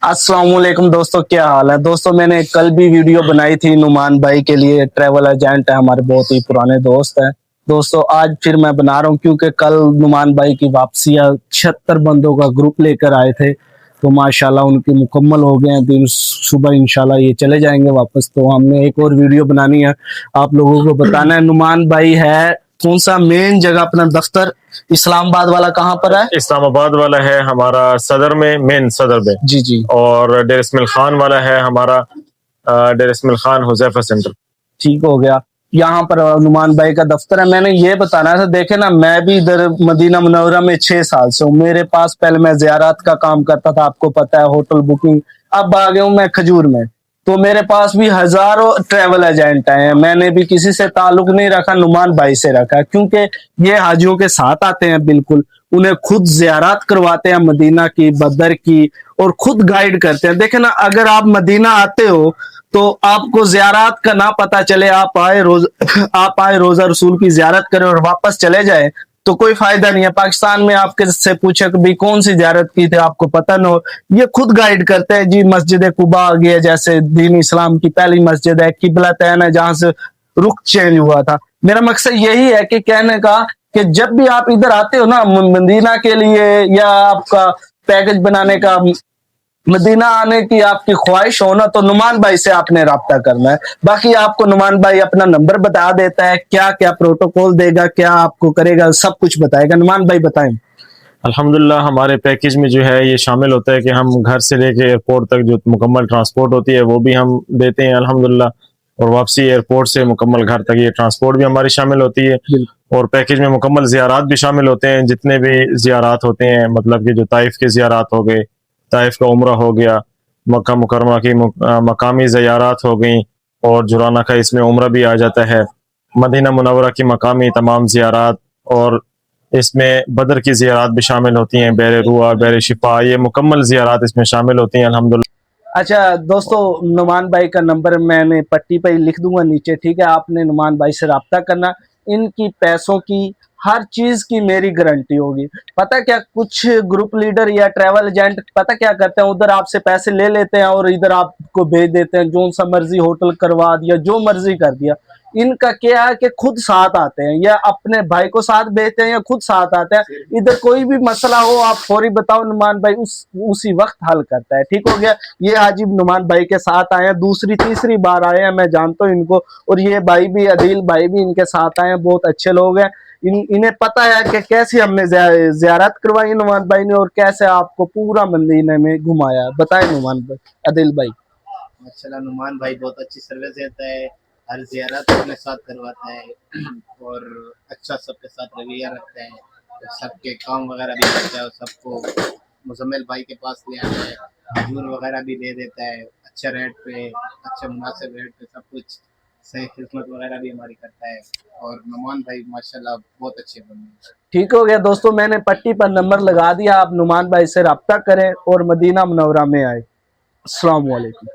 अस्सलाम वालेकुम दोस्तों, क्या हाल है दोस्तों। मैंने कल भी वीडियो बनाई थी नुमान भाई के लिए, ट्रैवल एजेंट है, हमारे बहुत ही पुराने दोस्त हैं दोस्तों। आज फिर मैं बना रहा हूँ क्योंकि कल नुमान भाई की वापसी 76 बंदों का ग्रुप लेकर आए थे, तो माशाल्लाह उनके मुकम्मल हो गए हैं। दिन सुबह इंशाल्लाह ये चले जाएंगे वापस। तो हमने एक और वीडियो बनानी है, आप लोगों को बताना है नुमान भाई है कौन सा मेन जगह, अपना दफ्तर इस्लामाबाद वाला कहाँ पर है? इस्लामाबाद वाला है हमारा सदर में, मेन सदर में। जी जी। और डेर इस्माइल खान वाला है हमारा डेर इस्माइल खान हुज़ैफा सेंटर। ठीक हो गया। यहाँ पर नुमान भाई का दफ्तर है। मैंने ये बताना था, देखे ना, मैं भी इधर मदीना मुनव्वरा में 6 साल से हूँ। मेरे पास पहले मैं ज़ियारत का काम करता था, आपको पता है, होटल बुकिंग। अब आ गया हूँ मैं खजूर में। तो मेरे पास भी हजारों ट्रैवल एजेंट हैं। मैंने भी किसी से ताल्लुक नहीं रखा, नुमान भाई से रखा, क्योंकि ये हाजियों के साथ आते हैं, बिल्कुल उन्हें खुद ज़ियारत करवाते हैं मदीना की, बदर की, और खुद गाइड करते हैं। देखे ना, अगर आप मदीना आते हो तो आपको ज़ियारत का ना पता चले, आप आए रोजा रसूल की ज़ियारत करें और वापस चले जाए, तो कोई फायदा नहीं है। पाकिस्तान में आपके से पूछे कि भाई कौन सी ज़ियारत की थी, आपको पता न हो, ये खुद गाइड करते हैं। जी, मस्जिद कुबा आ गया, जैसे दीन इस्लाम की पहली मस्जिद है, किबला तैन है, जहां से रुख चेंज हुआ था। मेरा मकसद यही है कि कहने का कि जब भी आप इधर आते हो ना मदीना के लिए, या आपका पैकेज बनाने का, मदीना आने की आपकी ख्वाहिश हो ना, तो नुमान भाई से आपने राब्ता करना है। बाकी आपको नुमान भाई अपना नंबर बता देता है, क्या क्या प्रोटोकॉल देगा, क्या आपको करेगा, सब कुछ बताएगा। नुमान भाई बताएं। अल्हम्दुलिल्लाह हमारे पैकेज में जो है ये शामिल होता है कि हम घर से लेके एयरपोर्ट तक जो मुकम्मल ट्रांसपोर्ट होती है वो भी हम देते हैं अल्हम्दुलिल्लाह, और वापसी एयरपोर्ट से मुकम्मल घर तक ये ट्रांसपोर्ट भी हमारी शामिल होती है। और पैकेज में मुकम्मल ज़ियारात भी शामिल होते हैं, जितने भी ज़ियारात होते हैं, मतलब कि जो ताइफ के ज़ियारात हो गए, ताइफ का उम्रा हो गया, मक्का मुकरमा की मकामी ज़ियारात हो गई, और जुराना का इसमें उम्रा भी आ जाता है, मदीना मुनव्वरा की मकामी तमाम ज़ियारात, और इसमें बदर की ज़ियारात भी शामिल होती हैं, बैर रुआ, बैर शिफा, ये मुकम्मल ज़ियारात इसमें शामिल होती हैं अल्हम्दुलिल्लाह। अच्छा दोस्तों, नुमान भाई का नंबर मैंने पट्टी पे ही लिख दूंगा नीचे, ठीक है? आपने नुमान भाई से राब्ता करना। इनकी पैसों की, हर चीज की मेरी गारंटी होगी। पता क्या, कुछ ग्रुप लीडर या ट्रैवल एजेंट पता क्या करते हैं, उधर आपसे पैसे ले लेते हैं और इधर आपको भेज देते हैं, जो सा मर्जी होटल करवा दिया, जो मर्जी कर दिया। इनका क्या है कि खुद साथ आते हैं, या अपने भाई को साथ भेजते हैं, या खुद साथ आते हैं। इधर कोई भी मसला हो, आप फौरी बताओ, नुमान भाई उसी वक्त हल करता है। ठीक हो गया। ये हाजिब नुमान भाई के साथ आए हैं, दूसरी तीसरी बार आए हैं, मैं जानता हूँ इनको। और ये भाई भी, अदील भाई भी इनके साथ आए हैं, बहुत अच्छे लोग हैं। इन्हें पता है कि कैसे हमने ज़ियारत करवाई नुमान भाई ने, और कैसे आपको पूरा मदीने में घुमाया। बताएं नुमान भाई, अदील भाई। माशाल्लाह नुमान भाई बहुत अच्छी सर्विस देता है, हर ज़ियारत अपने साथ करवाता है और अच्छा सबके साथ रवैया रखता है, तो सबके काम वगैरह भी करता है, और सबको मुजम्मिल भाई के पास ले आता है, खजूर वगैरह भी दे देता है अच्छे रेट पे, अच्छे मुनासिब रेट पे, सब कुछ सही खिदमत वगैरह भी हमारी करता है। और नुमान भाई माशाल्लाह बहुत अच्छे बंदे हैं। ठीक हो गया दोस्तों, मैंने पट्टी पर नंबर लगा दिया, आप नुमान भाई से राब्ता करें और मदीना मुनव्वरा में आए। अस्सलाम वालेकुम।